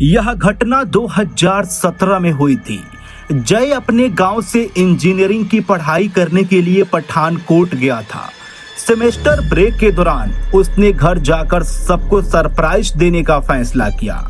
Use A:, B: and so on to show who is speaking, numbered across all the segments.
A: यह घटना 2017 में हुई थी। जय अपने गांव से इंजीनियरिंग की पढ़ाई करने के लिए पठानकोट गया था। सेमेस्टर ब्रेक के दौरान उसने घर जाकर सबको सरप्राइज देने का फैसला किया।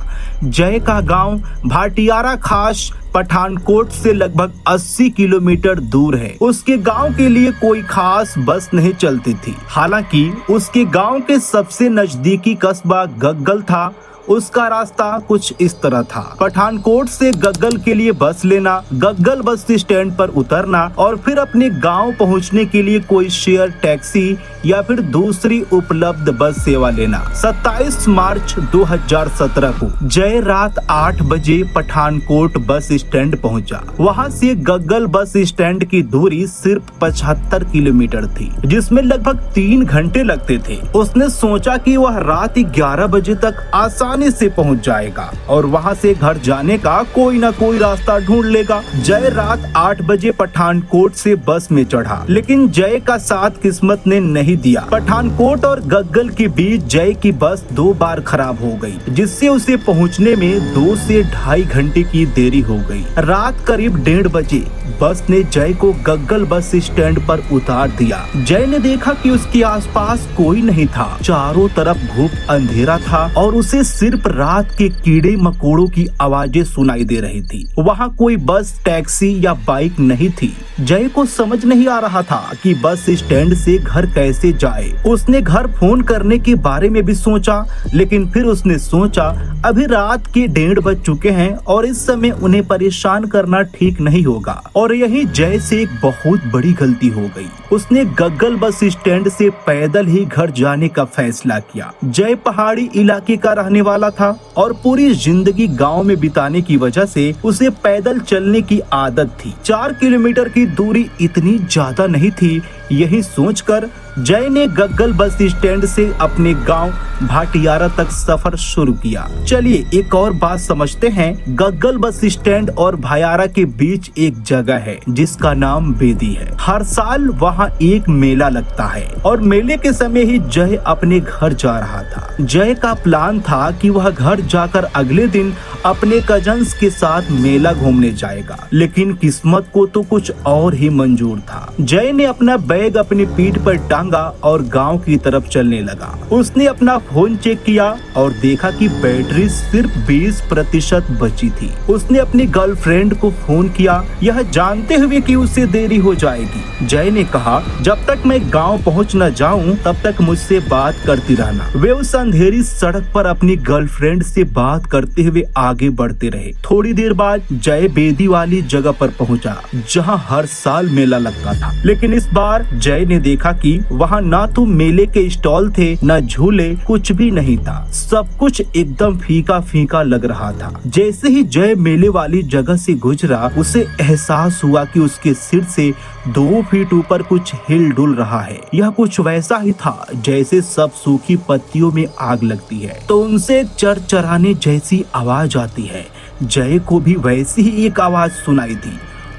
A: जय का गांव भाटियारा खास पठानकोट से लगभग 80 किलोमीटर दूर है। उसके गांव के लिए कोई खास बस नहीं चलती थी। हालांकि उसके गांव के सबसे नजदीकी कस्बा गग्गल था। उसका रास्ता कुछ इस तरह था। पठानकोट से गग्गल के लिए बस लेना, गग्गल बस स्टैंड पर उतरना और फिर अपने गांव पहुंचने के लिए कोई शेयर टैक्सी या फिर दूसरी उपलब्ध बस सेवा लेना। 27 मार्च 2017 को जय रात 8 बजे पठानकोट बस स्टैंड पहुंचा। वहां से गग्गल बस स्टैंड की दूरी सिर्फ 75 किलोमीटर थी, जिसमें लगभग 3 घंटे लगते थे। उसने सोचा कि वह रात 11 बजे तक आसानी से पहुंच जाएगा और वहां से घर जाने का कोई ना कोई रास्ता ढूंढ लेगा। जय रात 8 बजे पठानकोट से बस में चढ़ा, लेकिन जय का साथ किस्मत ने नहीं दिया। पठानकोट और गग्गल के बीच जय की बस 2 बार खराब हो गई, जिससे उसे पहुंचने में 2 से ढाई घंटे की देरी हो गई। रात करीब 1:30 बजे बस ने जय को गग्गल बस स्टैंड पर उतार दिया। जय ने देखा कि उसके आसपास कोई नहीं था। चारों तरफ घुप अंधेरा था और उसे सिर्फ रात के कीड़े मकोड़ों की आवाजें सुनाई दे रही थी। वहाँ कोई बस, टैक्सी या बाइक नहीं थी। जय को समझ नहीं आ रहा था कि बस स्टैंड से घर कैसे जाए। उसने घर फोन करने के बारे में भी सोचा, लेकिन फिर उसने सोचा अभी रात के 1:30 बज चुके हैं और इस समय उन्हें परेशान करना ठीक नहीं होगा। और यही जय से एक बहुत बड़ी गलती हो गई। उसने गग्गल बस स्टैंड से पैदल ही घर जाने का फैसला किया। जय पहाड़ी इलाके का रहने वाला था और पूरी जिंदगी गांव में बिताने की वजह से उसे पैदल चलने की आदत थी। 4 किलोमीटर की दूरी इतनी ज्यादा नहीं थी। यही सोचकर जय ने गग्गल बस स्टैंड से अपने गांव भाटियारा तक सफर शुरू किया। चलिए एक और बात समझते हैं। गग्गल बस स्टैंड और भाटियारा के बीच एक जगह है जिसका नाम बेदी है। हर साल वहां एक मेला लगता है और मेले के समय ही जय अपने घर जा रहा था। जय का प्लान था कि वह घर जाकर अगले दिन अपने कजन्स के साथ मेला घूमने जाएगा, लेकिन किस्मत को तो कुछ और ही मंजूर था। जय ने अपना बैग अपनी पीठ पर टांगा और गांव की तरफ चलने लगा। उसने अपना फोन चेक किया और देखा कि बैटरी सिर्फ 20% बची थी। उसने अपनी गर्लफ्रेंड को फोन किया, यह जानते हुए कि उसे देरी हो जाएगी। जय ने कहा, जब तक मैं गांव पहुंच न जाऊं तब तक मुझसे बात करती रहना। वे उस अंधेरी सड़क पर अपनी गर्लफ्रेंड से बात करते हुए आगे बढ़ते रहे। थोड़ी देर बाद जय बेदी वाली जगह पर पहुंचा जहां हर साल मेला लगता था, लेकिन इस बार जय ने देखा कि वहां ना तो मेले के स्टॉल थे, न झूले, कुछ भी नहीं था। सब कुछ एकदम फीका फीका लग रहा था। जैसे ही जय मेले वाली जगह से गुजरा, उसे एहसास हुआ कि उसके सिर से 2 फीट ऊपर कुछ हिल डुल रहा है। यह कुछ वैसा ही था जैसे सब सूखी पत्तियों में आग लगती है तो उनसे चरचराने जैसी आवाज आती है। जय को भी वैसी ही एक आवाज सुनाई दी।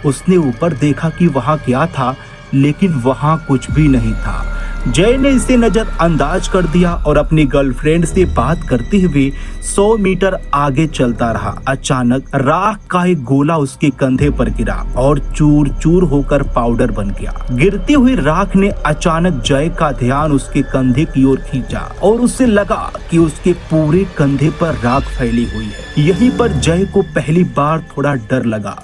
A: उसने ऊपर देखा कि वहाँ क्या था, लेकिन वहाँ कुछ भी नहीं था। जय ने इसे नजरअंदाज कर दिया और अपनी गर्लफ्रेंड से बात करते हुए 100 मीटर आगे चलता रहा। अचानक राख का एक गोला उसके कंधे पर गिरा और चूर चूर होकर पाउडर बन गया। गिरती हुई राख ने अचानक जय का ध्यान उसके कंधे की ओर खींचा और उसे लगा कि उसके पूरे कंधे पर राख फैली हुई है। यहीं पर जय को पहली बार थोड़ा डर लगा।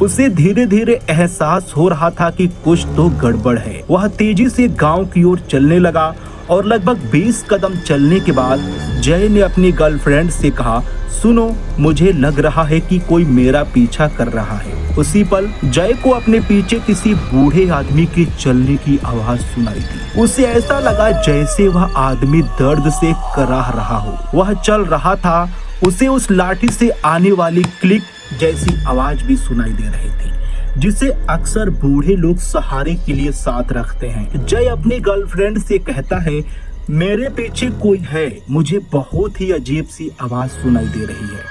A: उसे धीरे धीरे एहसास हो रहा था कि कुछ तो गड़बड़ है। वह तेजी से गांव की ओर चलने लगा और लगभग 20 कदम चलने के बाद जय ने अपनी गर्लफ्रेंड से कहा, सुनो, मुझे लग रहा है कि कोई मेरा पीछा कर रहा है। उसी पल जय को अपने पीछे किसी बूढ़े आदमी के चलने की आवाज सुनाई दी। उसे ऐसा लगा जैसे वह आदमी दर्द से कराह रहा हो। वह चल रहा था। उसे उस लाठी से आने वाली क्लिक जैसी आवाज भी सुनाई दे रही थी, जिसे अक्सर बूढ़े लोग सहारे के लिए साथ रखते हैं। जय अपनी गर्लफ्रेंड से कहता है, मेरे पीछे कोई है, मुझे बहुत ही अजीब सी आवाज सुनाई दे रही है।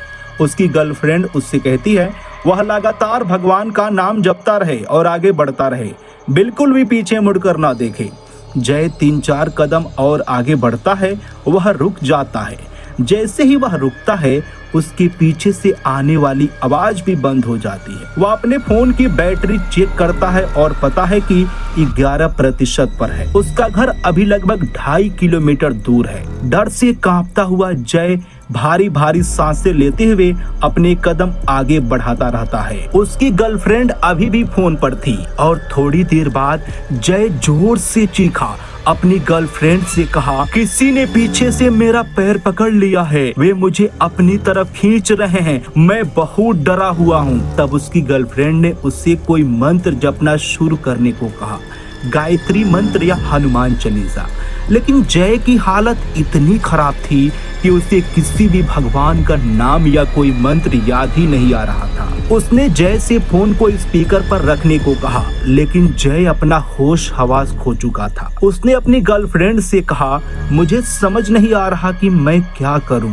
A: उसकी गर्लफ्रेंड उससे कहती है, वह लगातार भगवान का नाम जपता रहे और आगे बढ़ता रहे, बिल्कुल भी पीछे मुड़कर ना देखे। जय 3-4 कदम और आगे बढ़ता है। वह रुक जाता है। जैसे ही वह रुकता है उसके पीछे से आने वाली आवाज भी बंद हो जाती है। वह अपने फोन की बैटरी चेक करता है और पता है कि 11% पर है। उसका घर अभी लगभग 2.5 किलोमीटर दूर है। डर से कांपता हुआ जय भारी भारी सांसें लेते हुए अपने कदम आगे बढ़ाता रहता है। उसकी गर्लफ्रेंड अभी भी फोन पर थी और थोड़ी देर बाद जय जोर से चीखा, अपनी गर्लफ्रेंड से कहा, किसी ने पीछे से मेरा पैर पकड़ लिया है, वे मुझे अपनी तरफ खींच रहे हैं, मैं बहुत डरा हुआ हूँ। तब उसकी गर्लफ्रेंड ने उससे कोई मंत्र जपना शुरू करने को कहा, गायत्री मंत्र या हनुमान चालीसा। लेकिन जय की हालत इतनी खराब थी कि उसे किसी भी भगवान का नाम या कोई मंत्र याद ही नहीं आ रहा था। उसने जय से फोन को स्पीकर पर रखने को कहा, लेकिन जय अपना होश हवास खो चुका था। उसने अपनी गर्लफ्रेंड से कहा, मुझे समझ नहीं आ रहा कि मैं क्या करूं।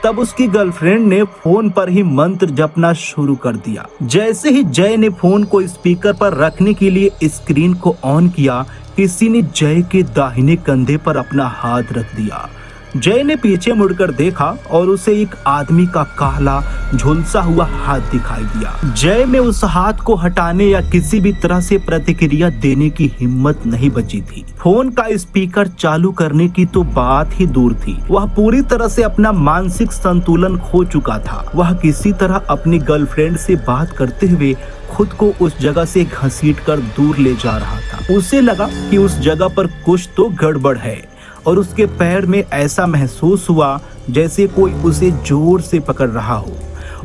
A: तब उसकी गर्लफ्रेंड ने फोन पर ही मंत्र जपना शुरू कर दिया। जैसे ही जय ने फोन को स्पीकर पर रखने के लिए स्क्रीन को ऑन किया, किसी ने जय के दाहिने कंधे पर अपना हाथ रख दिया। जय ने पीछे मुड़कर देखा और उसे एक आदमी का काला झुलसा हुआ हाथ दिखाई दिया। जय में उस हाथ को हटाने या किसी भी तरह से प्रतिक्रिया देने की हिम्मत नहीं बची थी। फोन का स्पीकर चालू करने की तो बात ही दूर थी। वह पूरी तरह से अपना मानसिक संतुलन खो चुका था। वह किसी तरह अपनी गर्लफ्रेंड से बात करते हुए खुद को उस जगह से घसीटकर दूर ले जा रहा था। उसे लगा कि उस जगह पर कुछ तो गड़बड़ है और उसके पैर में ऐसा महसूस हुआ जैसे कोई उसे जोर से पकड़ रहा हो।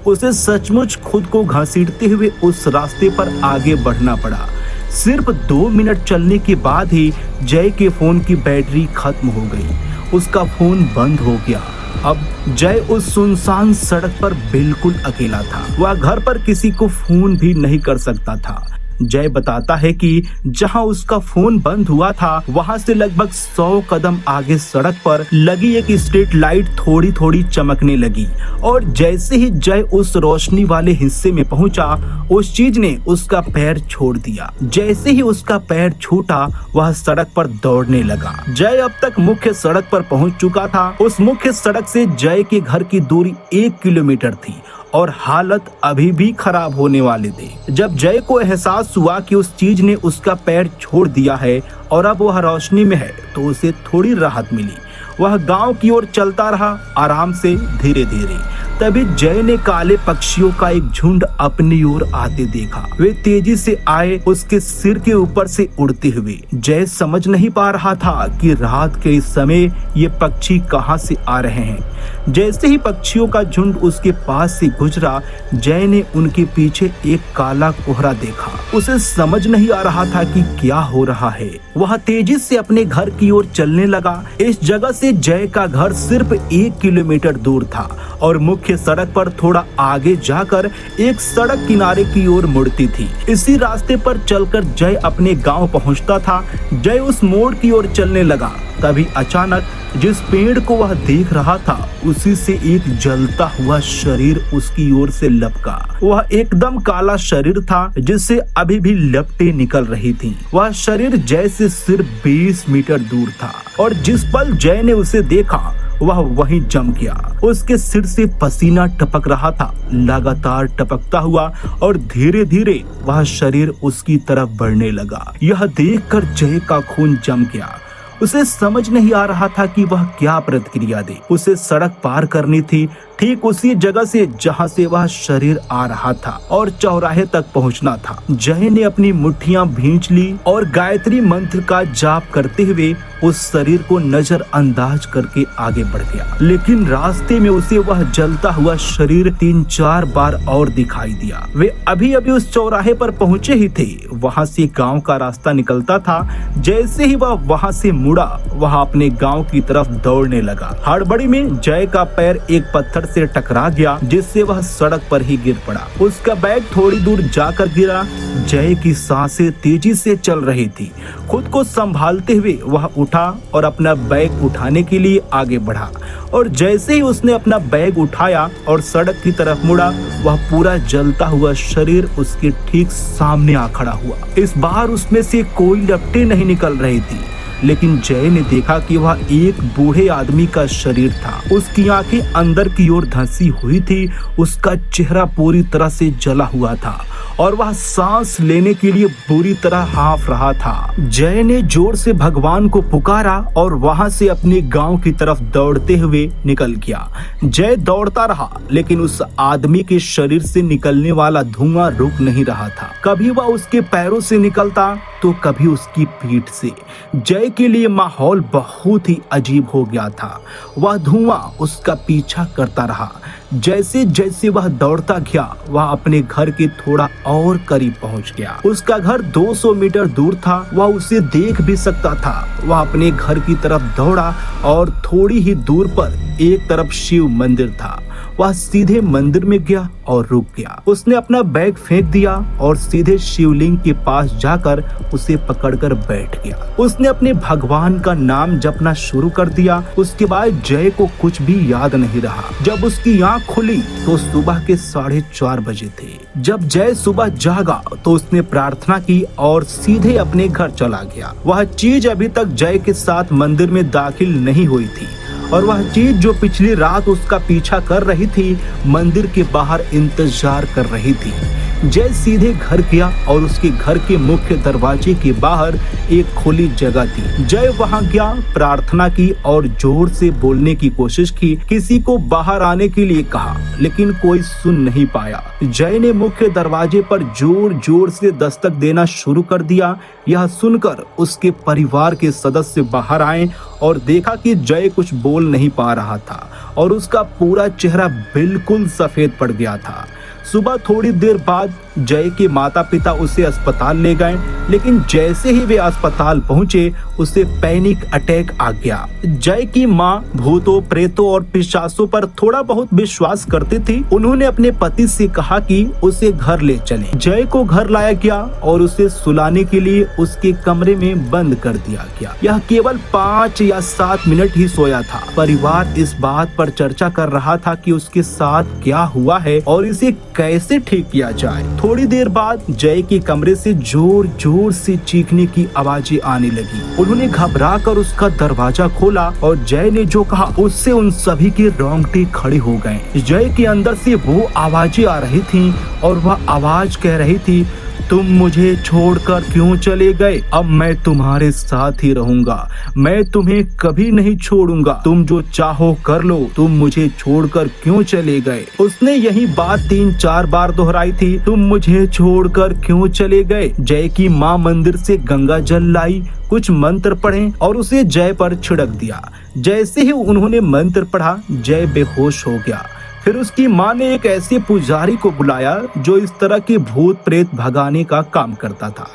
A: उसे सचमुच खुद को घसीटते हुए उस रास्ते पर आगे बढ़ना पड़ा। सिर्फ 2 मिनट चलने के बाद ही जय के फोन की बैटरी खत्म हो गई। उसका फोन बंद हो गया। अब जय उस सुनसान सड़क पर बिल्कुल अकेला था। वह घर पर किसी को फोन भी नहीं कर सकता था। जय बताता है कि जहां उसका फोन बंद हुआ था वहां से लगभग 100 कदम आगे सड़क पर लगी एक स्ट्रीट लाइट थोड़ी थोड़ी चमकने लगी और जैसे ही जय उस रोशनी वाले हिस्से में पहुंचा, उस चीज ने उसका पैर छोड़ दिया। जैसे ही उसका पैर छूटा, वह सड़क पर दौड़ने लगा। जय अब तक मुख्य सड़क पर पहुंच चुका था। उस मुख्य सड़क से जय के घर की दूरी 1 किलोमीटर थी और हालत अभी भी खराब होने वाले थे। जब जय को एहसास हुआ कि उस चीज ने उसका पैर छोड़ दिया है और अब वह रोशनी में है, तो उसे थोड़ी राहत मिली। वह गांव की ओर चलता रहा, आराम से, धीरे धीरे। तभी जय ने काले पक्षियों का एक झुंड अपनी ओर आते देखा। वे तेजी से आए, उसके सिर के ऊपर से उड़ते हुए। जय समझ नहीं पा रहा था कि रात के इस समय ये पक्षी कहां से आ रहे हैं। जैसे ही पक्षियों का झुंड उसके पास से गुजरा, जय ने उनके पीछे एक काला कोहरा देखा। उसे समझ नहीं आ रहा था कि क्या हो रहा है। वह तेजी से अपने घर की ओर चलने लगा। इस जगह से जय का घर सिर्फ 1 किलोमीटर दूर था और मुख्य सड़क पर थोड़ा आगे जाकर एक सड़क किनारे की ओर मुड़ती थी। इसी रास्ते पर चलकर जय अपने गांव पहुंचता था। जय उस मोड़ की ओर चलने लगा। तभी अचानक जिस पेड़ को वह देख रहा था, उसी से एक जलता हुआ शरीर उसकी ओर से लपका। वह एकदम काला शरीर था जिससे अभी भी लपटें निकल रही थीं। वह शरीर जय से सिर्फ 20 मीटर दूर था और जिस पल जय ने उसे देखा, वह वहीं जम गया। उसके सिर से पसीना टपक रहा था, लगातार टपकता हुआ, और धीरे धीरे वह शरीर उसकी तरफ बढ़ने लगा। यह देखकर जय का खून जम गया। उसे समझ नहीं आ रहा था कि वह क्या प्रतिक्रिया दे। उसे सड़क पार करनी थी, ठीक उसी जगह से जहां से वह शरीर आ रहा था, और चौराहे तक पहुंचना था। जय ने अपनी मुट्ठियां भींच ली और गायत्री मंत्र का जाप करते हुए उस शरीर को नजरअंदाज करके आगे बढ़ गया। लेकिन रास्ते में उसे वह जलता हुआ शरीर 3-4 बार और दिखाई दिया। वे अभी अभी उस चौराहे पर पहुंचे ही थे। वहां से गांव का रास्ता निकलता था। जैसे ही वह वहां से मुड़ा, वह अपने गांव की तरफ दौड़ने लगा। हड़बड़ी में जय का पैर एक पत्थर से टकरा गया, जिससे वह सड़क पर ही गिर पड़ा। उसका बैग थोड़ी दूर जाकर गिरा। जय की सांसें तेजी से चल रही थी। खुद को संभालते हुए वह उठा और अपना बैग उठाने के लिए आगे बढ़ा, और जैसे ही उसने अपना बैग उठाया और सड़क की तरफ मुड़ा, वह पूरा जलता हुआ शरीर उसके ठीक सामने आ खड़ा हुआ। इस बार उसमें से कोई लपटें नहीं निकल रही थी। लेकिन जय ने देखा कि वह एक बूढ़े आदमी का शरीर था। उसकी आंखें अंदर की ओर धंसी हुई थी, उसका चेहरा पूरी तरह से जला हुआ था और वह सांस लेने के लिए बुरी तरह हाँफ रहा था। जय ने जोर से भगवान को पुकारा और वहां से अपने गांव की तरफ दौड़ते हुए निकल गया। जय दौड़ता रहा, लेकिन उस आदमी के शरीर से निकलने वाला धुआं रुक नहीं रहा था। कभी वह उसके पैरों से निकलता तो कभी उसकी पीठ से। जय के लिए माहौल बहुत ही अजीब हो गया था। वह धुआं उसका पीछा करता रहा। जैसे जैसे वह दौड़ता गया, वह अपने घर के थोड़ा और करीब पहुंच गया। उसका घर 200 मीटर दूर था, वह उसे देख भी सकता था। वह अपने घर की तरफ दौड़ा और थोड़ी ही दूर पर एक तरफ शिव मंदिर था। वह सीधे मंदिर में गया और रुक गया। उसने अपना बैग फेंक दिया और सीधे शिवलिंग के पास जाकर उसे पकड़कर बैठ गया। उसने अपने भगवान का नाम जपना शुरू कर दिया। उसके बाद जय को कुछ भी याद नहीं रहा। जब उसकी आंख खुली तो सुबह के 4:30 बजे थे। जब जय सुबह जागा तो उसने प्रार्थना की और सीधे अपने घर चला गया। वह चीज अभी तक जय के साथ मंदिर में दाखिल नहीं हुई थी और वह चीज जो पिछली रात उसका पीछा कर रही थी, मंदिर के बाहर इंतजार कर रही थी। जय सीधे घर गया और उसके घर के मुख्य दरवाजे के बाहर एक खुली जगह थी। जय वहां गया, प्रार्थना की और जोर से बोलने की कोशिश की। किसी को बाहर आने के लिए कहा, लेकिन कोई सुन नहीं पाया। जय ने मुख्य दरवाजे पर जोर जोर से दस्तक देना शुरू कर दिया। यह सुनकर उसके परिवार के सदस्य बाहर आए और देखा कि जय कुछ बोल नहीं पा रहा था और उसका पूरा चेहरा बिल्कुल सफेद पड़ गया था। सुबह थोड़ी देर बाद जय के माता पिता उसे अस्पताल ले गए, लेकिन जैसे ही वे अस्पताल पहुंचे उसे पैनिक अटैक आ गया। जय की माँ भूतों, प्रेतों और पिशाचों पर थोड़ा बहुत विश्वास करती थी। उन्होंने अपने पति से कहा कि उसे घर ले चले। जय को घर लाया गया और उसे सुलाने के लिए उसके कमरे में बंद कर दिया गया। यह केवल 5 या 7 मिनट ही सोया था। परिवार इस बात पर चर्चा कर रहा था कि उसके साथ क्या हुआ है और इसे कैसे ठीक किया जाए। थोड़ी देर बाद जय के कमरे से जोर जोर से चीखने की आवाजें आने लगी। उन्होंने घबराकर उसका दरवाजा खोला और जय ने जो कहा उससे उन सभी के रोंगटे खड़े हो गए। जय के अंदर से वो आवाजें आ रही थीं और वह आवाज कह रही थी, तुम मुझे छोड़कर क्यों चले गए? अब मैं तुम्हारे साथ ही रहूंगा। मैं तुम्हें कभी नहीं छोड़ूंगा। तुम जो चाहो कर लो। तुम मुझे छोड़कर क्यों चले गए? उसने यही बात 3-4 बार दोहराई थी। तुम मुझे छोड़कर क्यों चले गए? जय की माँ मंदिर से गंगा जल लाई, कुछ मंत्र पढ़े और उसे जय पर छिड़क दिया। जैसे ही उन्होंने मंत्र पढ़ा, जय बेहोश हो गया। फिर उसकी माँ ने एक ऐसे पुजारी को बुलाया जो इस तरह के भूत प्रेत भगाने का काम करता था।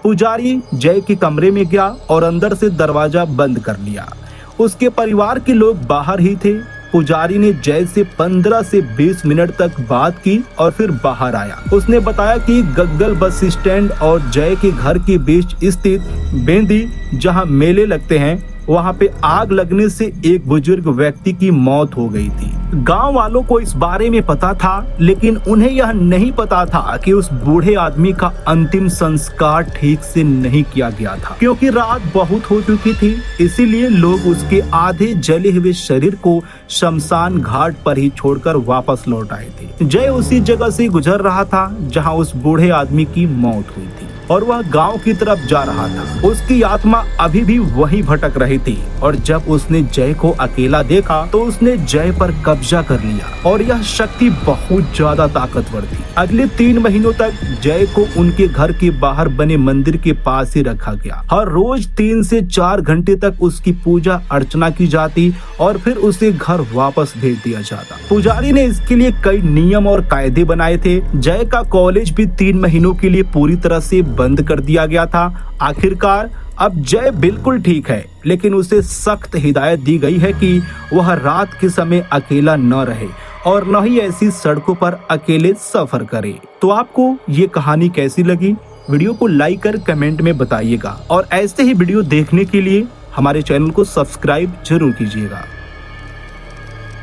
A: पुजारी जय के कमरे में गया और अंदर से दरवाजा बंद कर लिया। उसके परिवार के लोग बाहर ही थे। पुजारी ने जय से 15 से 20 मिनट तक बात की और फिर बाहर आया। उसने बताया कि गग्गल बस स्टैंड और जय के घर के बीच स्थित बेंदी, जहां मेले लगते हैं, वहां पे आग लगने से एक बुजुर्ग व्यक्ति की मौत हो गई थी। गांव वालों को इस बारे में पता था, लेकिन उन्हें यह नहीं पता था कि उस बूढ़े आदमी का अंतिम संस्कार ठीक से नहीं किया गया था, क्योंकि रात बहुत हो चुकी थी। इसीलिए लोग उसके आधे जले हुए शरीर को शमशान घाट पर ही छोड़कर वापस लौट आए थे। जय उसी जगह से गुजर रहा था जहां उस बूढ़े आदमी की मौत हुई थी और वह गांव की तरफ जा रहा था। उसकी आत्मा अभी भी वहीं भटक रही थी और जब उसने जय को अकेला देखा तो उसने जय पर कब्जा कर लिया और यह शक्ति बहुत ज्यादा ताकतवर थी। अगले 3 महीनों तक जय को उनके घर के बाहर बने मंदिर के पास ही रखा गया। हर रोज 3 से 4 घंटे तक उसकी पूजा अर्चना की जाती और फिर उसे घर वापस भेज दिया जाता। पुजारी ने इसके लिए कई नियम और कायदे बनाए थे। जय का कॉलेज भी 3 महीनों के लिए पूरी तरह से बंद कर दिया गया था। आखिरकार अब जय बिल्कुल ठीक है, लेकिन उसे सख्त हिदायत दी गई है कि वह रात के समय अकेला न रहे और न ही ऐसी सड़कों पर अकेले सफर करे। तो आपको ये कहानी कैसी लगी? वीडियो को लाइक कर कमेंट में बताइएगा और ऐसे ही वीडियो देखने के लिए हमारे चैनल को सब्सक्राइब जरूर कीजिएगा।